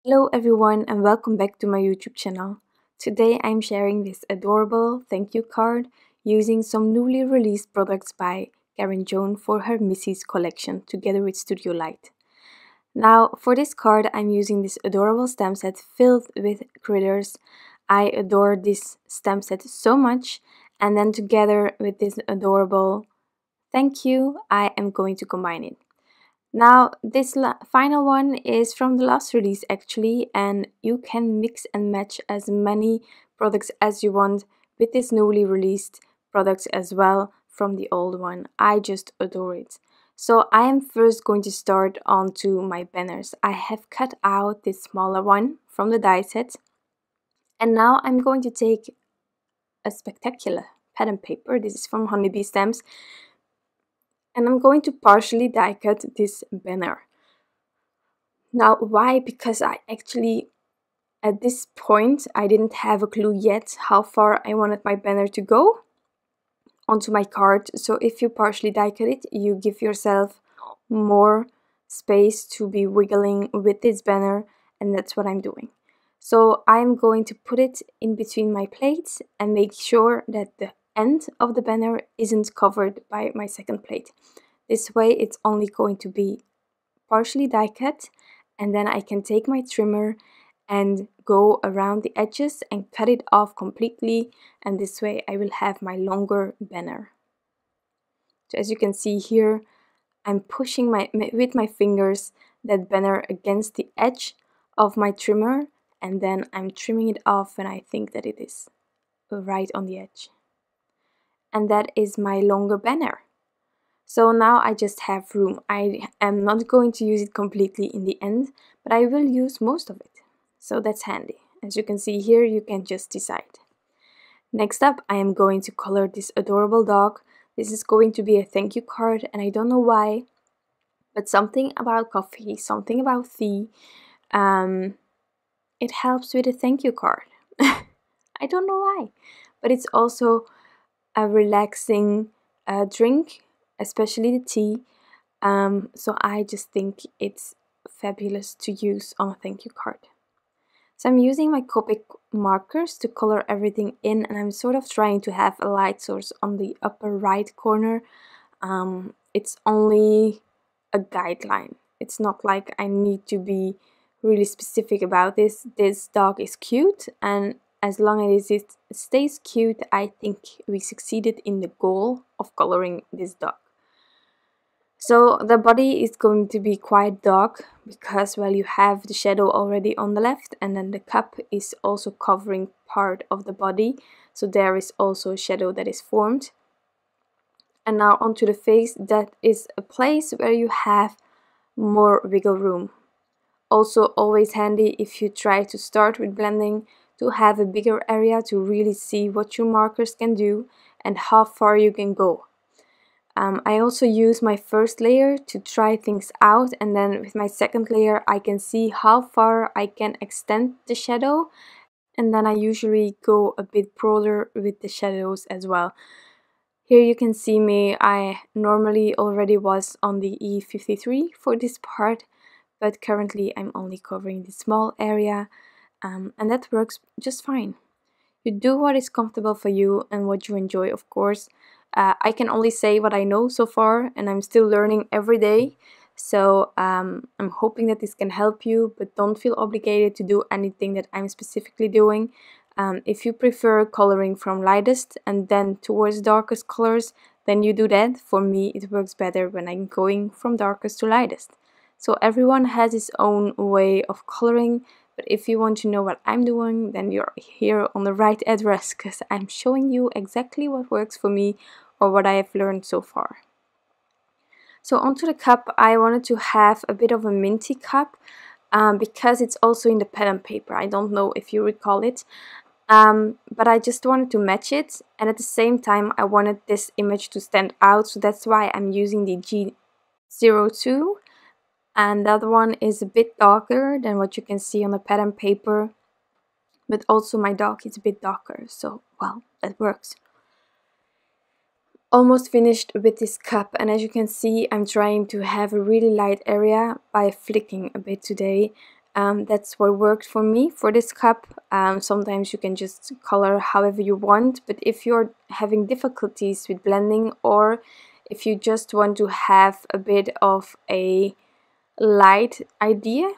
Hello everyone and welcome back to my YouTube channel. Today I'm sharing this adorable thank you card using some newly released products by Karin Joan for her MISSEES collection together with Studio Light. Now for this card I'm using this adorable stamp set filled with critters. I adore this stamp set so much, and then together with this adorable thank you I am going to combine it. Now this final one is from the last release actually, and you can mix and match as many products as you want with this newly released products as well from the old one. I just adore it. So I am first going to start onto my banners. I have cut out this smaller one from the die set, and now I'm going to take a spectacular pattern paper. This is from Honeybee Stamps, and I'm going to partially die cut this banner. Now why? Because I actually at this point I didn't have a clue yet how far I wanted my banner to go onto my card. So if you partially die cut it, you give yourself more space to be wiggling with this banner, and that's what I'm doing. So I'm going to put it in between my plates and make sure that the end of the banner isn't covered by my second plate. This way it's only going to be partially die cut, and then I can take my trimmer and go around the edges and cut it off completely, and this way I will have my longer banner. So as you can see here, I'm pushing with my fingers that banner against the edge of my trimmer, and then I'm trimming it off when I think that it is right on the edge. And that is my longer banner. So now I just have room. I am not going to use it completely in the end, but I will use most of it. So that's handy. As you can see here, you can just decide. Next up, I am going to color this adorable dog. This is going to be a thank you card, and I don't know why, but something about coffee, something about tea, it helps with a thank you card. I don't know why, but it's also a relaxing drink, especially the tea. So I just think it's fabulous to use on a thank you card. So I'm using my Copic markers to color everything in, and I'm sort of trying to have a light source on the upper right corner. It's only a guideline. It's not like I need to be really specific about this. This dog is cute, and as long as it stays cute, I think we succeeded in the goal of coloring this dog. So the body is going to be quite dark because, well, you have the shadow already on the left, and then the cup is also covering part of the body, so there is also a shadow that is formed. And now onto the face, that is a place where you have more wiggle room. Also always handy if you try to start with blending to have a bigger area to really see what your markers can do and how far you can go. I also use my first layer to try things out, and then with my second layer I can see how far I can extend the shadow, and then I usually go a bit broader with the shadows as well. Here you can see me, I normally already was on the E53 for this part, but currently I'm only covering the small area, and that works just fine. You do what is comfortable for you and what you enjoy, of course. I can only say what I know so far, and I'm still learning every day. So I'm hoping that this can help you, but don't feel obligated to do anything that I'm specifically doing. If you prefer coloring from lightest and then towards darkest colors, then you do that. For me, it works better when I'm going from darkest to lightest. So everyone has his own way of coloring, but if you want to know what I'm doing, then you're here on the right address, because I'm showing you exactly what works for me or what I have learned so far. So onto the cup, I wanted to have a bit of a minty cup because it's also in the pattern paper. I don't know if you recall it, but I just wanted to match it, and at the same time I wanted this image to stand out, so that's why I'm using the G02. And the other one is a bit darker than what you can see on the pattern paper, but also my dog is a bit darker, so well, that works. Almost finished with this cup, and as you can see I'm trying to have a really light area by flicking a bit today. That's what worked for me for this cup. Sometimes you can just color however you want, but if you're having difficulties with blending, or if you just want to have a bit of a light idea,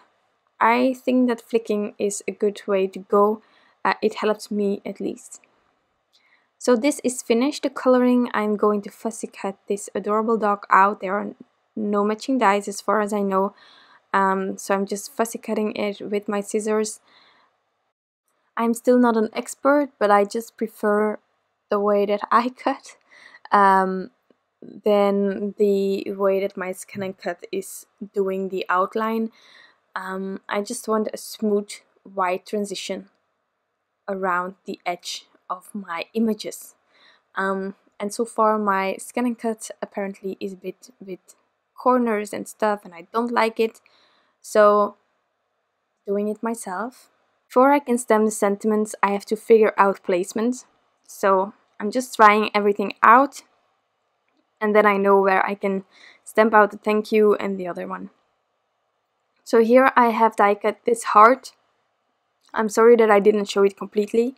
I think that flicking is a good way to go. It helps me at least. So this is finished, the coloring. I'm going to fussy cut this adorable dog out. There are no matching dies as far as I know. So I'm just fussy cutting it with my scissors. I'm still not an expert, but I just prefer the way that I cut than the way that my Scan and Cut is doing the outline. I just want a smooth white transition around the edge of my images. And so far my Scan and Cut apparently is a bit with corners and stuff, and I don't like it. So doing it myself. Before I can stamp the sentiments, I have to figure out placement. So I'm just trying everything out, and then I know where I can stamp out the thank you and the other one. So here I have die cut this heart. I'm sorry that I didn't show it completely,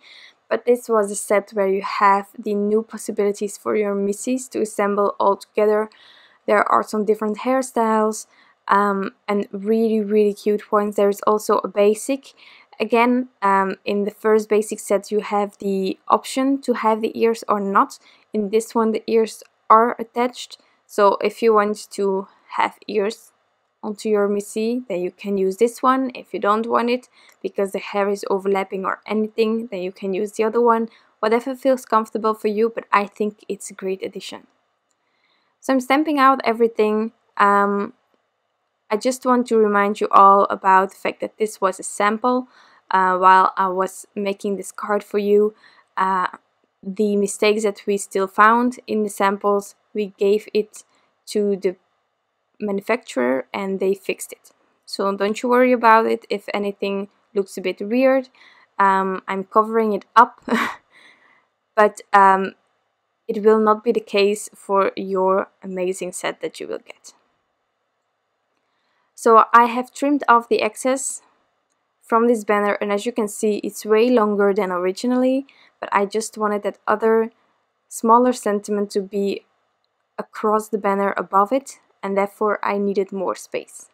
but this was a set where you have the new possibilities for your MISSEES to assemble all together. There are some different hairstyles and really cute ones. There is also a basic. Again, in the first basic set you have the option to have the ears or not. In this one the ears are attached, so if you want to have ears onto your MISSEES, then you can use this one. If you don't want it because the hair is overlapping or anything, then you can use the other one. Whatever feels comfortable for you, but I think it's a great addition. So I'm stamping out everything. I just want to remind you all about the fact that this was a sample while I was making this card for you. The mistakes that we still found in the samples, we gave it to the manufacturer and they fixed it. So don't you worry about it if anything looks a bit weird. I'm covering it up, but it will not be the case for your amazing set that you will get. So I have trimmed off the excess from this banner, and as you can see it's way longer than originally, but I just wanted that other smaller sentiment to be across the banner above it, and therefore I needed more space.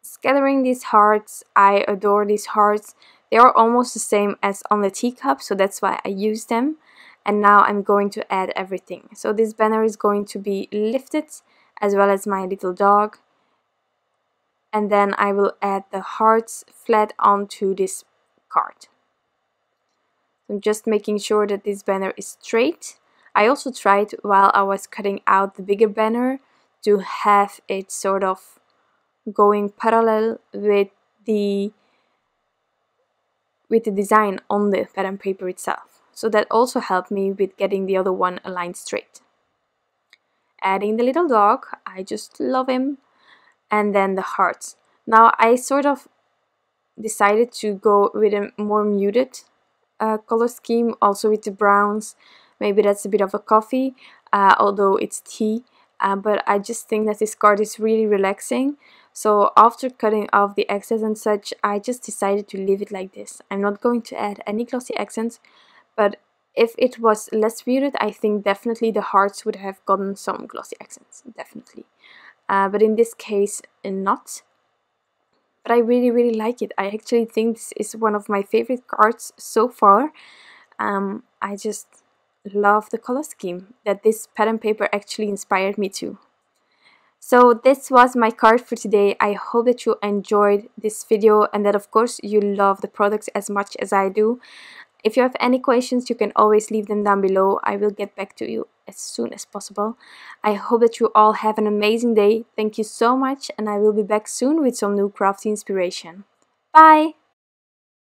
Scattering these hearts, I adore these hearts. They are almost the same as on the teacup, so that's why I used them. And now I'm going to add everything. So this banner is going to be lifted, as well as my little dog. And then I will add the hearts flat onto this card. I'm just making sure that this banner is straight. I also tried while I was cutting out the bigger banner to have it sort of going parallel with the design on the pattern paper itself. So that also helped me with getting the other one aligned straight. Adding the little dog, I just love him. And then the hearts. Now I sort of decided to go with a more muted color scheme, also with the browns. Maybe that's a bit of a coffee, although it's tea. But I just think that this card is really relaxing. So after cutting off the excess and such, I just decided to leave it like this. I'm not going to add any glossy accents, but if it was less muted, I think definitely the hearts would have gotten some glossy accents, definitely. But in this case, not. But I really like it. I actually think this is one of my favorite cards so far. I just love the color scheme that this pattern paper actually inspired me to. So this was my card for today. I hope that you enjoyed this video and that of course you love the products as much as I do. If you have any questions, you can always leave them down below. I will get back to you as soon as possible. I hope that you all have an amazing day. Thank you so much, and I will be back soon with some new crafty inspiration. Bye!